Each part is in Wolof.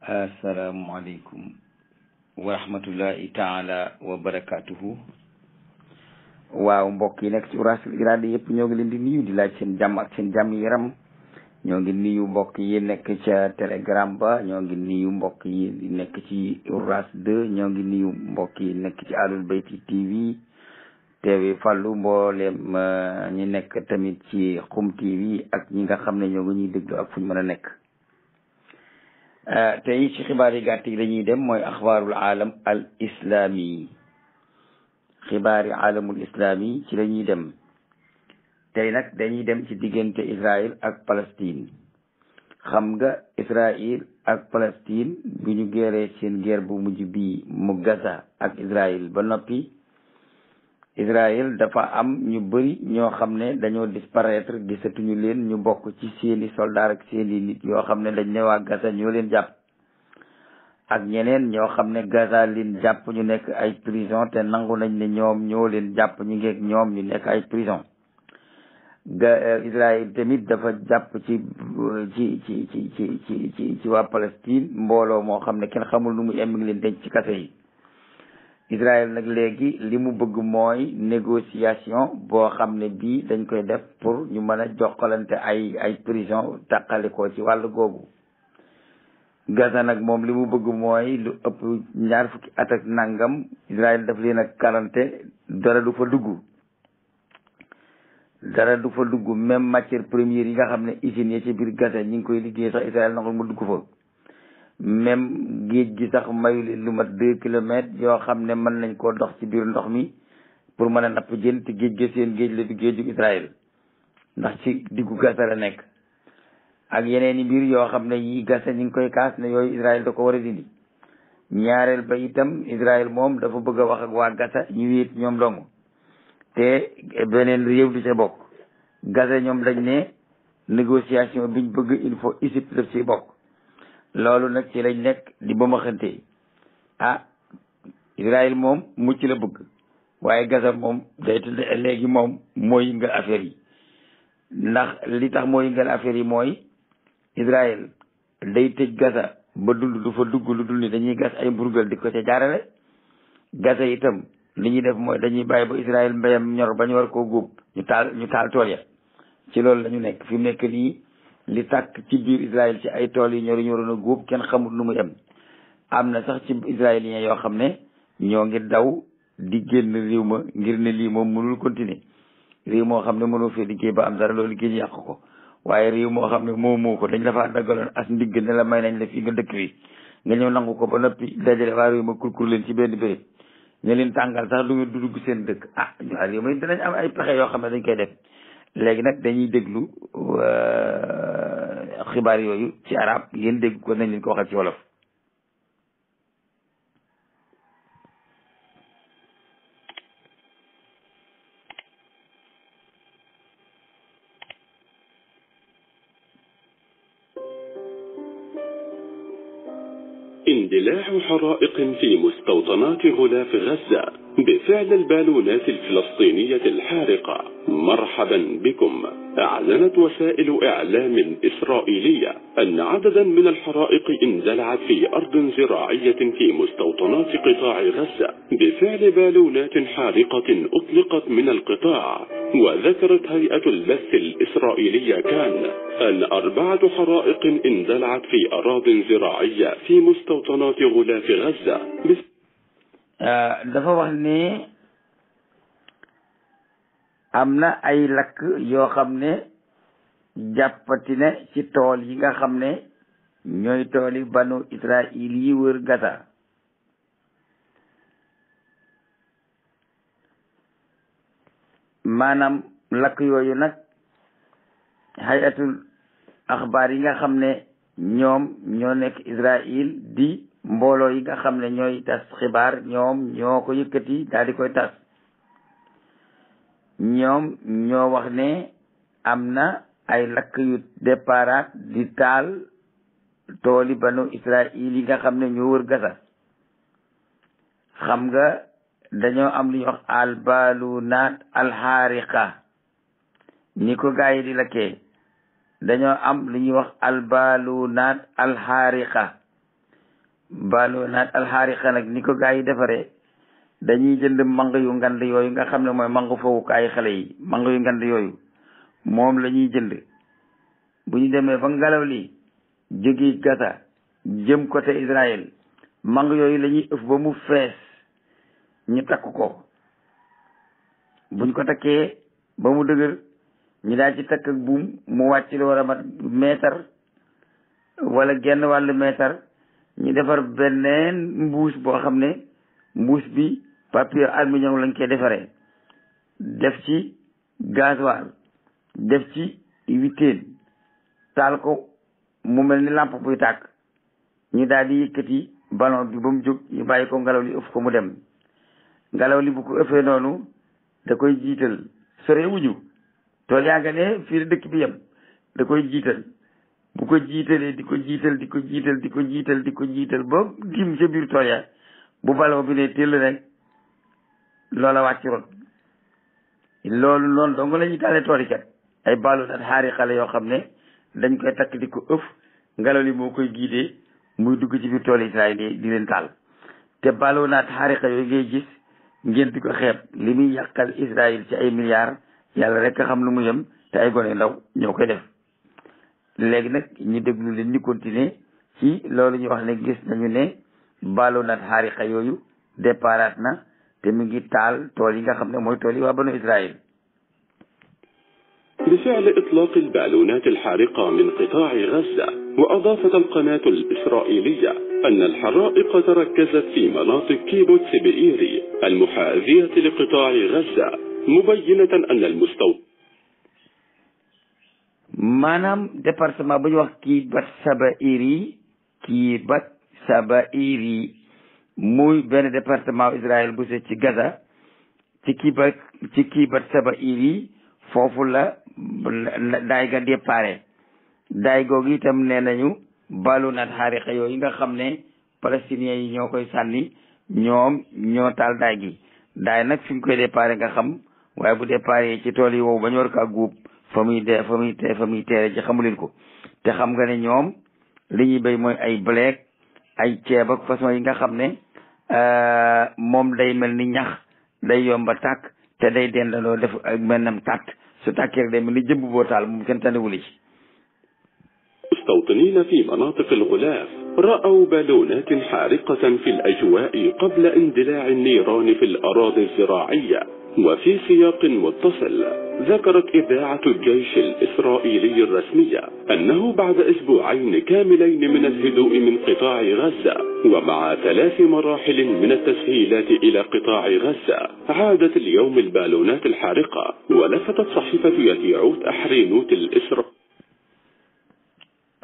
asalaamualeykum wa rahmatullahi taala wa barakatuhu. waaw mbokk yi nekk ci Uras Irada yëpp ñoo ngi leen di nuyu di laaj seen jàmm ak seen jàmm yaram. ñoo ngi nuyu mbokk yi nekk ca Telegram ba, ñoo ngi nuyu mbokk yi nekk ci Uras 2, ñoo ngi nuyu mbokk yi nekk ci Ahlul Bayti TV Fallu, mboolem ñi nekk tamit ci Xum TV ak ñi nga xam ne ñoo ngi ñuy déglu ak fu ñu mën a nekk. tey ci xibaar yi gàtt yi dañuy dem mooy axbaarul aalam al islami. xibaari aalamul islami ci lañuy dem tey nag dañuy dem ci diggante Israël ak Palestine. xam nga Israël ak Palestine bu ñu géeree seen guerre bu mujj bii mu Gaza ak Israël ba noppi, Israël dafa am ñu bëri ñoo xam ne dañoo disparaître, gisatuñu leen, ñu bokk ci seeni soldat ak seeni nit yoo xam ne dañ ne waa Gaza ñoo leen jàpp, ak ñeneen ñoo xam ne Gaza leen jàpp ñu nekk ay prison te nangu nañ ne ñoom ñoo leen jàpp ñu ngeeg ñoom ñu nekk ay prison. Israël tamit dafa jàpp ci waa Palestine mbooloo moo xam ne kenn xamul nu mu em ngi leen denc ci kaso yi. Israël nag léegi li mu bëgg mooy négociation boo xam ne bii dañ koy def pour ñu mën a jokkalante ay prison tàqalikoo ci wàllu googu. Gaza nag moom li mu bëgg mooy lu ëpp 20 at ak nangam Israël daf leen a kalante, dara du fa dugg même matière première yi nga xam ne usines yi ci biir Gaza ñi ngi koy liggéey sax Israël nangul mu dugg fa. même géej gi sax mayu leen lu mat 2 kilomètres yoo xam ne mën nañ koo dox ci biir ndox mi pour mën a napp jën, te géej gi seen géej la du géeju Israël ndax ci diggu Gaza la nekk. ak yeneen i mbir yoo xam ne yi Gaza ñu ngi koy kaas ne yooyu Israël da ko war a dindi. ñaareel ba itam Israël moom dafa bëgg a wax ak waa Gaza ñu wéet ñoom dong te beneen réew du ca bokk. Gaza ñoom dañ ne négociation biñ bëgg il faut Égypte def ci bokk. loolu nag ci lañ nekk di ba ma xante Israël moom mucc la bëgg, waaye Gaza moom day léegi moom mooy yëngal affaire yi. ndax li tax mooy yëngal affaire yi mooy Israël day tëj Gaza ba dund du fa dugg lu dul ni dañuy gas ay mburgal di ko ca jaarale. Gaza itam li ñuy def mooy dañuy bàyyi ba Israël mbéyam ñor ba ñu war koo góob ñu taal tool ya. ci loolu la ñu nekk fi mu nekk nii. li tàkk ci biir Israël ci ay tool yi ñor ñu waroon a góob kenn xamul nu muy am na sax ci israéliens yoo xam ne ñoo ngi daw di génn réew ma ngir ne lii moom mënul continuer. réew moo xam ne mënoo fee liggéey ba am dara loolu liggéey ñu yàq ko, waaye réew moo xam ne moo ko dañ la faa daggaloon as ndigg ne la may nañ la fii nga dëkk wi nga ñëw nangu ko ba noppi dajale waa réew ma kurkur leen ci benn béréb nga leen tàngal sax du ngeen du dugg seen dëkk. waa réew ma dinañ am ay pexe yoo xam ne dañ koy def. léegi nag dañuy déglu xibaar yooyu ci arab, ngeen dégg ko nañ leen ko waxal ci wolof. اندلاع حرائق في مستوطنات غلاف غزة بفعل البالونات الفلسطينية الحارقة. مرحبا بكم. أعلنت وسائل إعلام إسرائيلية أن عددا من الحرائق اندلعت في أرض زراعية في مستوطنات قطاع غزة بفعل بالونات حارقة أطلقت من القطاع. وذكرت هيئة البث الإسرائيلية كان أن 4 حرائق اندلعت في أراضٍ زراعية في مستوطنات غلاف غزة. dafa wax ne am na ay lakk yoo xam ne jàppati ne ci tool yi nga xam ne ñooy tooli banu Israël yi wër Gaza. maanaam lakk yooyu nag hayatul axbaar yi nga xam ne ñoom ñoo nekk Israël di mbooloo yi nga xam ne ñooy tas xibaar, ñoom ñoo ko yëkkati daal di koy tas. ñoom ñoo wax ne am na ay lakk yu départ di taal tooli banu Israël yi nga xam ne ñoo wër Gaza. xam nga dañoo am lu ñuy wax albalunaat alxaariqa ni ko gaa yi di lakkee. dañoo am lu ñuy wax albalunaat alxaariqa baalu naat alxaariqa nag ni ko gaa yi defaree dañuy jënd mang yu ngand yooyu nga xam ne mooy mangu fowukaay xale yi mang yu ngand yooyu moom la ñuy jënd bu ñu demee ba ngelaw li jóge Gaza jëm côté Israël mang yooyu la ñuy ëf ba mu fees ñu takk ko buñ ko takkee ba mu dëgër ñu daal ci takk ak buum mu wàcc lu war a mat mètre wala genn wàllu mètre ñu defar beneen mbuus boo xam ne mbuus bi papier aluminium lañ koy defaree def ci gasoil def ci huitaine taal ko mu mel ni lampe buy tàkk ñu daal di yëkkati ballon bi ba mu jóg ñu bàyyi ko ngelaw li ëff ko mu dem ngelaw li bu ko ëffee noonu da koy jiital sore wuñu tool yaa nga ne fii dëkk bi yem da koy jiital bu ko jiitalee di ko jiital di ko jiital di ko jiital di ko jiital ba dim ca biir tool ya bu ballon bi ne teel rek loola wàcc rot loolu noonu dong la ñuy taalee tool yi kat ay baalu nat xaari xale yoo xam ne dañ koy takk di ko ëf ngelaw li moo koy giidee muy dugg ci biir tool Israël yi di leen taal te baalu naat xaariqa yooyu ngay gis ngeen di ko xeeb li muy yàqal Israël ci ay milliards yàlla rek a xam lu mu yem te ay gone ndaw ñoo koy def léegi nag ñu déglu leen ñu continuer ci loolu ñu wax ne gis nañu ne baalu naat xaariqa yooyu déparaat na te mi ngi taal tool yi nga xam ne mooy tool yi waa banu Israël. بفعل إطلاق البالونات الحارقة من قطاع غزة، وأضافت القناة الإسرائيلية أن الحرائق تركزت في مناطق كيبوتس بئيري المحاذية لقطاع غزة، مبينة أن المستوطن maanaam département bu ñu wax Kibat Sabairi muy benn département Israël bu se ci Gaza ci Kibat Sabairi foofu la daay ga déparé daay googu itam nee nañu balu naat xaariqa yooyu nga xam ne palestiniens yi ñoo koy sànni ñoom ñoo taal daay gi daay nag fi ñu koy déparé nga xam waaye bu déparé ci tool yi wow ba ñu war kaa guub fa muy teere ci xamuleen ko te xam nga ne ñoom li ñuy béy mooy ay blé ay ceeb ak façon yi nga xam ne moom day mel ni ñax day yomba tàkk te day dendaloo def ak mennam tàtt su tàkkee rek day mel ni jëmb boo taal moom kenn tànnewuli ci. مستوطنين في مناطق الغلاف رأوا بالونات حارقة في الأجواء قبل اندلاع النيران في الأراضي الزراعية. وفي سياق متصل ذكرت إذاعة الجيش الإسرائيلي الرسمية أنه بعد أسبوعين كاملين من الهدوء من قطاع غزة ومع 3 مراحل من التسهيلات إلى قطاع غزة عادت اليوم البالونات الحارقة. ولفتت صحيفة يديعوت أحرينوت الإسرائيلي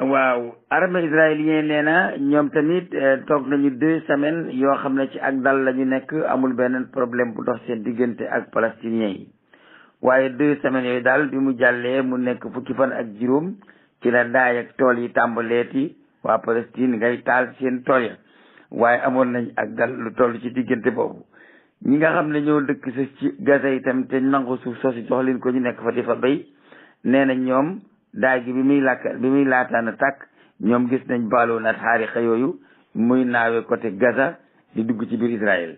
waaw armée israélien nee na ñoom tamit toog nañu 2 semaines yoo xam ne ci ak dal la ñu nekk amul benn problème bu dox seen diggante ak palestiniens yi waaye 2 semaines yooyu daal bi mu jàllee mu nekk fukki fan ak juróom ci la daay ak tool yi tàmbaleeti waa Palestine ngay taal seen tool ya waaye amoon nañ ak dal lu toll ci diggante boobu ñi nga xam ne ñoo dëkk sa ci Gaza itam te nangu suuf soosi jox leen ko ñu nekk fa di fa béy nee na ñoom daay gi bi muy laataan a tàkk ñoom gis nañ baaloo naat xaariqa yooyu muy naawe côté Gaza di dugg ci biir Israël.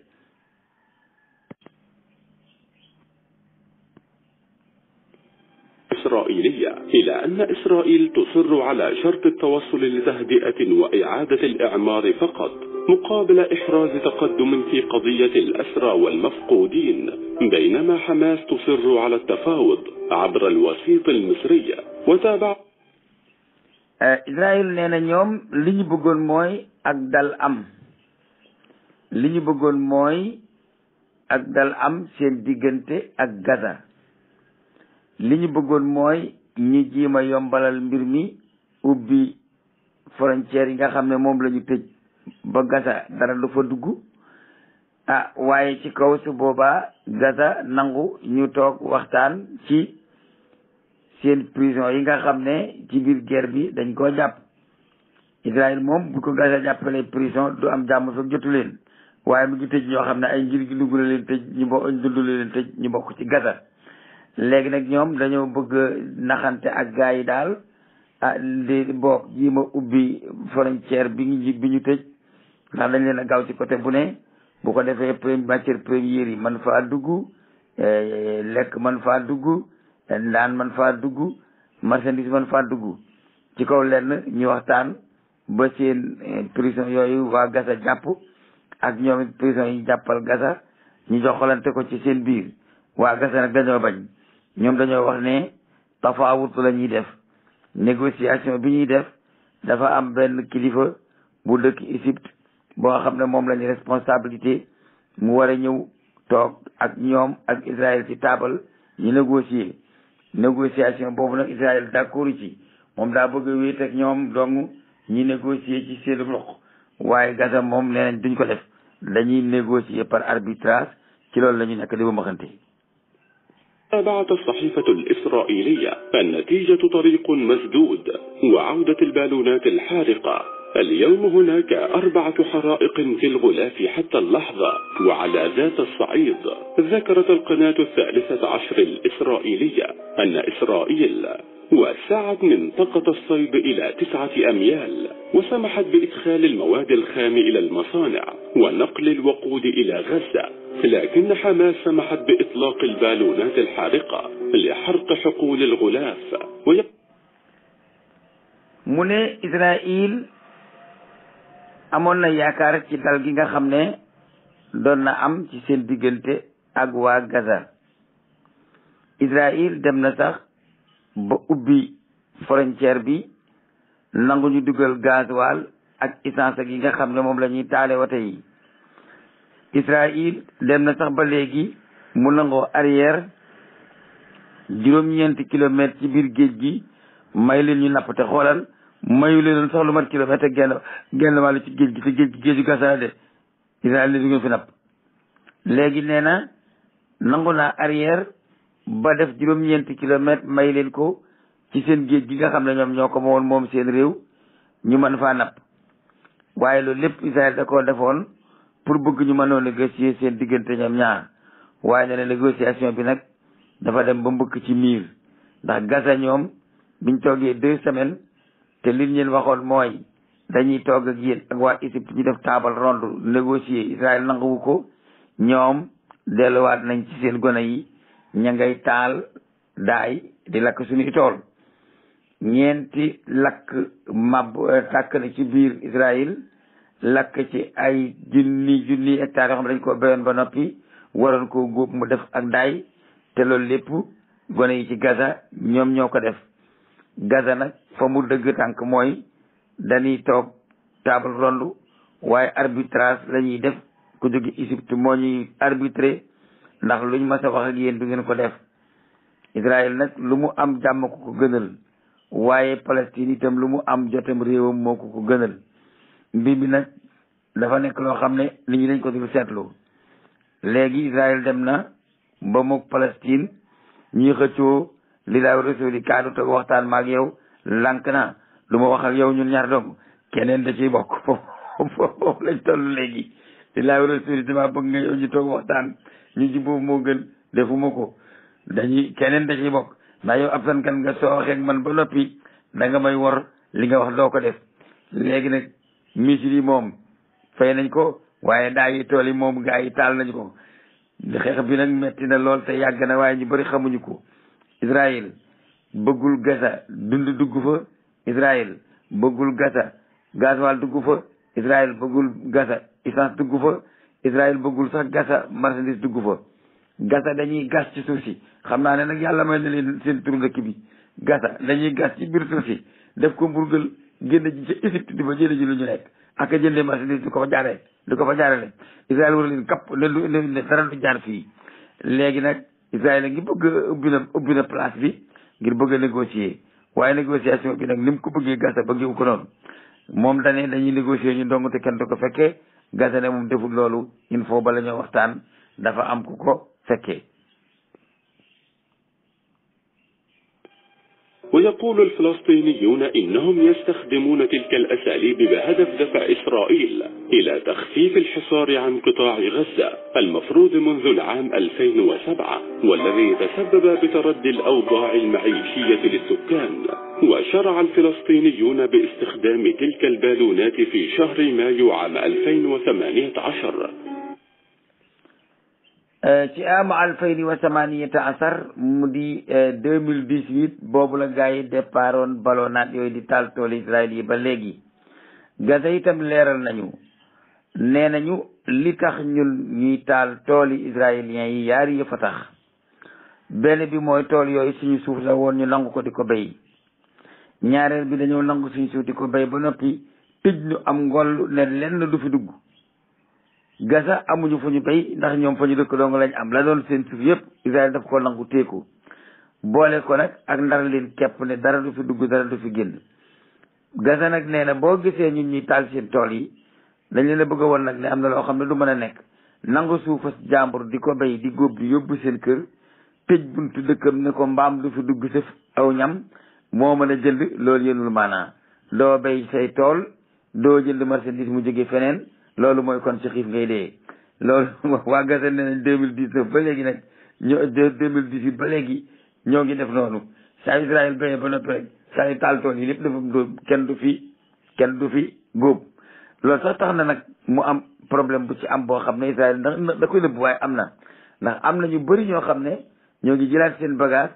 إسرائيلية إلى أن إسرائيل تصر على شرط التوصل لتهدئة وإعادة الإعمار فقط مقابل إحراز تقدم في قضية الأسرى والمفقودين، بينما حماس تصر على التفاوض عبر الوسيط المصري. وتابع Israël nee na ñoom li ñu bëggoon mooy ak dal am seen diggante ak Gaza li ñu bëggoon mooy ñu jiima yombalal mbir mi ubbi frontière yi nga xam ne moom la ñu tëj ba Gaza dara du fa dugg waaye ci kaw su boobaa Gaza nangu ñu toog waxtaan ci seen prison yi nga xam ne ci biir guerre bi dañ koo jàpp. Israël moom bu ko Gaza jàppalee prison du am jàmm fekk jotu leen waaye mu ngi tëj ñoo xam ne ay ngir gi dugg la leen tëj ñu bokk ci Gaza. léegi nag ñoom dañoo bëgg naxante ak gaa yi daal di bokk ji ma ubbi frontière bi ñu tëj ndax dañ leen a gaaw ci côté bu ne bu ko defee matière première yi man faa dugg lekk man faa dugg ndaan man faa dugg marchandise man faa dugg ci kaw lenn ñu waxtaan ba seen prison yooyu waa Gaza jàpp ak ñoom it prison yi jàppal Gaza ñu joxalante ko ci seen biir waa Gaza nag dañoo bañ ñoom dañoo wax ne tafaawut la ñuy def négociation bi ñuy def dafa am benn kilifa bu dëkk Égypte boo xam ne moom lañu responsabilité mu war a ñëw toog ak ñoom ak Israël ci taabal ñu négociation boobu nag Israël d'accord ci moom daa bëgg a wéet ak ñoom dong ñi négocier ci seen loxo waaye Gaza moom nee nañ duñ ko def dañuy négocier par arbitrage ci loolu la ñu nekk di ba maxante. تابعت الصحيفة الإسرائيلية النتيجة طريق مسدود وعودة البالونات الحارقة. اليوم هناك 4 حرائق في الغلاف حتى اللحظة. وعلى ذات الصعيد ذكرت القناة 13 الإسرائيلية أن إسرائيل وسعت منطقة الصيد إلى 9 أميال وسمحت بإدخال المواد الخام إلى المصانع ونقل الوقود إلى غزة، لكن حماس سمحت بإطلاق البالونات الحارقة لحرق حقول الغلاف. من إسرائيل amoon na yaakaar ci dal gi nga xam ne doon na am ci seen diggante ak waa Gaza. Israël dem na sax ba ubbi frontière bi nangu ñu dugal gasoil ak essence ak yi nga xam ne moom la ñuy taale wate yi. Israël dem na sax ba léegi mu nangoo arrière juróom-ñeenti kilomètres ci biir géej gi may leen ñu napp te xoolal mayu leen sax lu mat kilomètre genn wàll ci géej gi te géeju Gaza de Israël ne du ngeen fi napp. léegi nee na nangu naa arrière ba def juróom-ñeenti kilomètre may leen ko ci seen géej gi nga xam ne ñoom ñoo ko moom seen réew ñu mën faa napp. waaye loolu lépp Israël da koo defoon pour bëgg ñu mënoo négocier seen diggante ñoom ñaar waaye nee na négociation bi nag dafa dem ba mbëkk ci miir ndax Gaza ñoom biñ toogee 2 semaines te li ñu leen waxoon mooy dañuy toog ak yéen ak waa Égypte ñu def table ronde négocier Israël nanguwu ko ñoom delluwaat nañ ci seen gone yi ña ngay taal daay di lakk suñuy tool. ñeenti lakk tàkk na ci biir Israël lakk ci ay junni hectares yoo xam ne dañ ko béyoon ba noppi waroon koo góob mu def ak daay te loolu lépp gone yi ci Gaza ñoom ñoo ko def. Gaza nag fa mu dëgg tànk mooy dañuy toog table ronde waaye arbitrage la ñuy def ku jóge Égypte moo ñuy arbitré ndax luñ mas a wax ak yéen du ngeen ko def. Israël nag lu mu am jàmm ko gënal waaye Palestine itam lu mu am jotem réewam moo ko gënal. mbir bi nag dafa nekk loo xam ne nit ñi dañ ko dul seetlu. léegi Israël dem na ba mu Palestine ñuy xëccoo li laa rasuli kaadu toog waxtaan maag yow lànk na lu ma wax ak yow ñun ñaar dong keneen da ciy bokk foofu lañ toll léegi. li laa rasuli dama bëgg nga yow ñu toog waxtaan ñu ji boobu moo gën defuma ko keneen da ciy bokk ndax yow ab sankan nga soo waxee man ba noppi da nga may wor li nga wax doo ko def. léegi nag misir yi moom fay nañ ko waaye daa yi tool yi moom gaa yi taal nañ ko. xeex bi nag metti na lool te yàgg na waaye ñu bari xamuñu ko. Israël bëggul Gaza dugg fa. Israël bëggul Gaza gasoil dugg fa. Israël bëggul Gaza essence dugg fa. Israël bëggul sax Gaza marchandise dugg fa. Gaza dañuy gas ci suuf si xam naa ne nag yàlla may na leen seen turu dëkk bi. Gaza dañuy gas ci biir suuf si def ko mburgal génn ji ca Égypte di fa jële ji lu ñu nekk ak a jëndee marchandise di ko fa jaarale Israël war leen kapp ne dara du jaar fii. léegi nag Israël ngi bëgg ubbi na place bi ngir bëgg a négocier waaye négociation bi nag ni mu ko bëggee Gaza bëggewu ko noonu. moom dañuy négocier ñu ndong te kenn du ko fekkee. Gaza ne moom deful loolu il faut bala ñoo waxtaan dafa am ku ko fekkee. ويقول الفلسطينيون إنهم يستخدمون تلك الأساليب بهدف دفع إسرائيل إلى تخفيف الحصار عن قطاع غزة المفروض منذ العام 2007 والذي تسبب بتردي الأوضاع المعيشية للسكان. وشرع الفلسطينيون باستخدام تلك البالونات في شهر مايو عام 2018. ci am 2018 mu di 2018 boobu la gaa yi départoon ballonnaat yooyu di taal tool Israël yi ba léegi. Gaza itam leeral nañu nee nañu li tax ñun ñuy taal tooli israéliens yi yaari yëf a tax. benn bi mooy tool yooyu suñu suuf la woon ñu nangu ko di ko béy. ñaareel bi dañoo nangu suñu suuf di ko béy ba noppi tëj ñu am ngol ne lenn du fi dugg. Gaza amuñu fu ñu béy ndax ñoom fa ñu dëkk dong lañ am la doon seen suuf yëpp Israël daf ko nangu teeku boole ko nag ak ndar leen képp ne dara du fi dugg dara du fi génn. Gaza nag nee na boo gisee ñun ñuy taal seen tool yi dañ leen a bëgg a woon nag ne am na loo xam ne du mën a nekk nangu suufa jàmbur di ko béy di góob di yóbbu seen kër tëj buntu dëkkam ne ko mbaam du fi dugg sëf aw ñam moo mën a jënd loolu yënul maanaa doo béy say tool doo jënd marchandise mu jóge feneen loolu mooy kon ci xiif ngay dee. loolu waa Gaza nee nañ 2019 ba léegi nag ñoo 2018 ba léegi ñoo ngi def noonu saa Israël béyee ba noppi rek saa yu taal tool yi lépp dafa kenn du fi góob. loolu sax tax na nag mu am problème bu ci am boo xam ne Israël ndax da koy nëbb waaye am na ndax am na ñu bëri ñoo xam ne ñoo ngi jëlaat seen bagage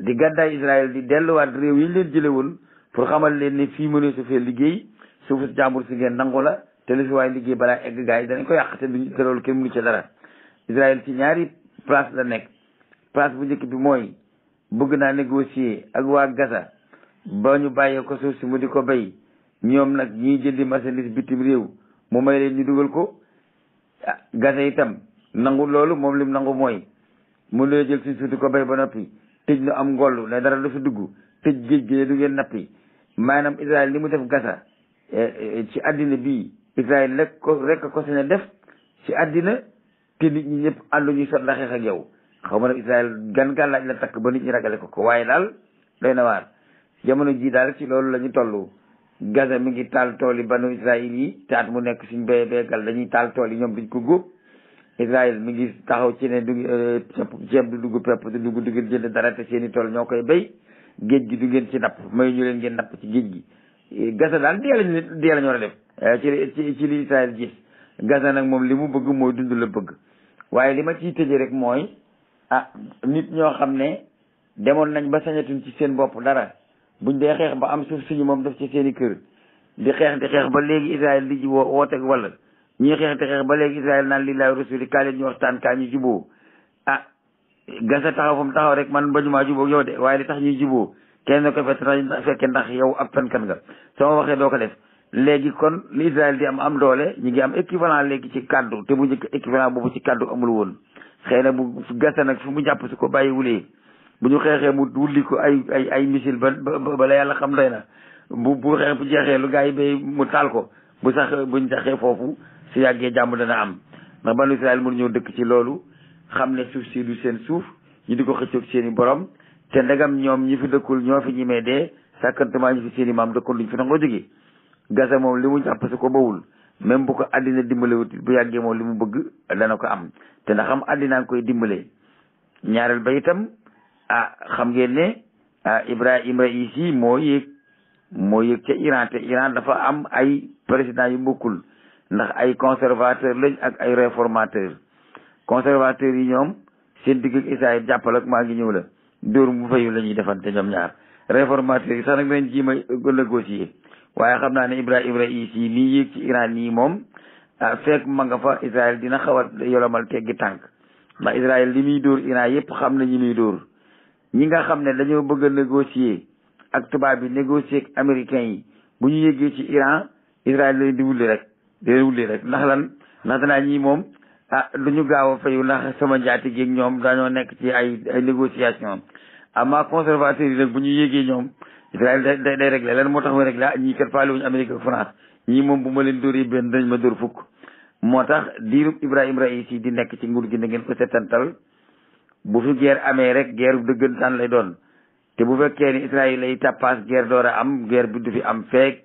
di gàddaay Israël di delluwaat réew yi ñu leen jële woon pour xamal leen ne fii mënee su fee liggéey suufu jàmbur si ngeen nangu la te lu fi waaye liggéey balaa egg gaa yi danañ ko yàq te loolu kenn mënu ci dara. Israël ci ñaari place la nekk place bu njëkk bi mooy bëgg naa négocier ak waa Gaza ba ñu bàyyee ko suuf si mu di ko béy ñoom nag ñiy jëndi marchandise bitim réew mu may leen ñu dugal ko. Gaza itam nangu loolu moom lim nangu mooy mu lay jël suñ suuf di ko béy ba noppi tëj nu am ngollu ne dara du fi dugg tëj géej gi du ngeen nappi. maanaam Israël li mu def Gaza ci àddina bii Israël rek ko sañ a def ci àddina te nit ñi ñëpp ànduñu sot la xeex ak yow xaw ma nag Israël gan gàllaaj la takk ba nit ñi ragale ko waaye daal doy na waar. jamono jii daal ci loolu la ñu toll. Gaza mi ngi taal tool yi banu Israël yi te at mu nekk suñ béyee béykat dañuy taal tool yi ñoom duñ ko góob. Israël mi ngi taxaw ci ne du ceeb du dugg pepp du dugg du ngeen jënd dara te seen i tool ñoo koy béy géej gi du ngeen ci napp may ñu leen ngeen napp ci géej gi. Gaza daal dee lañu war a def ci li Israël gis. Gaza nag moom li mu bëgg mooy dund la bëgg waaye li ma ciy tëjee rek mooy nit ñoo xam ne demoon nañ ba sañatuñ ci seen bopp dara buñ dee xeex ba am suuf suñu moom def ci seen i kër di xeex ba léegi Israël di wooteeg wala ñii xeex di xeex ba léegi Israël naan lillahi rasuli kaa leen ñu waxtaan kaa ñu juboo. Gaza taxaw fa mu taxaw rek man bañu maa juboo yow de waaye li tax ñuy juboo kenn ko fekke ndax yow ab fenkan nga sama waxee doo ko def. léegi kon li Israël di am doole ñu ngi am équivalent léegi ci kaddu te bu njëkk équivalent boobu ci kaddu amul woon xëy na bu Gaza nag fu mu jàpp su ko bàyyiwulee bu ñu xeexee mu wulli ko ay missile ba la yàlla xam doy na bu xeex bu jeexee lu gaa yi bay mu taal ko buñ jaxee foofu su yàggee jàmm dana am ndax banu Israël mënu ñëw dëkk ci loolu xam ne suuf si du seen suuf ñu di ko xëccoog seen i borom te ndegam ñoom ñi fi dëkkul ñoo fi ñimee dee sàkkantement ñi fi seen i maam dëkkul duñ fi nangoo jógee. Gaza moom li mu jàpp su ko bawul même bu ko àddina dimbalewut bu yàggee moom li mu bëgg dana ko am te ndax xam àddinaa koy dimbalee. ñaareel ba itam xam ngeen ne Ibrahim Raïsi moo yéeg ca Iran te Iran dafa am ay président yu bokkul ndax ay conservateur lañ ak ay réformateur. conservateur yi ñoom seen digg ak Israël jàppal ak maa ngi ñëw la dóor mu fayu la ñuy defante ñoom ñaar. réformateur yi sax nag dañ ji ma négocier waaye xam naa ne Ibrahim Raïsi mii yéeg ci Iran nii moom fekk ma nga fa Israël dina xaw a yolomal teggi tànk ndax Israël li muy dóor Iran yëpp xam na ñi muy dóor. ñi nga xam ne dañoo bëgg a négocier ak tubaab bi négocier ak américains yi bu ñu yéegee ci Iran Israël leen di wulli rek ndax lan ndax danaa ñii moom duñu gaaw a fayu ndax sama njaati géeg ñoom dañoo nekk ci ay négociation ama conservateur yi nag bu ñu yéegee ñoom Israël day réglé lan moo tax ma réglé ñii kat faale wuñu Amérique ak France ñii moom bu ma leen dóor yi benn dañ ma dóor fukk. moo tax diirub Ibrahim Raïsi di nekk ci nguur gi na ngeen ko setantal bu fi guerre amee rek guerre dëggantaan lay doon te bu fekkee ni Israël lay tappaas guerre door a am guerre bi du fi am feek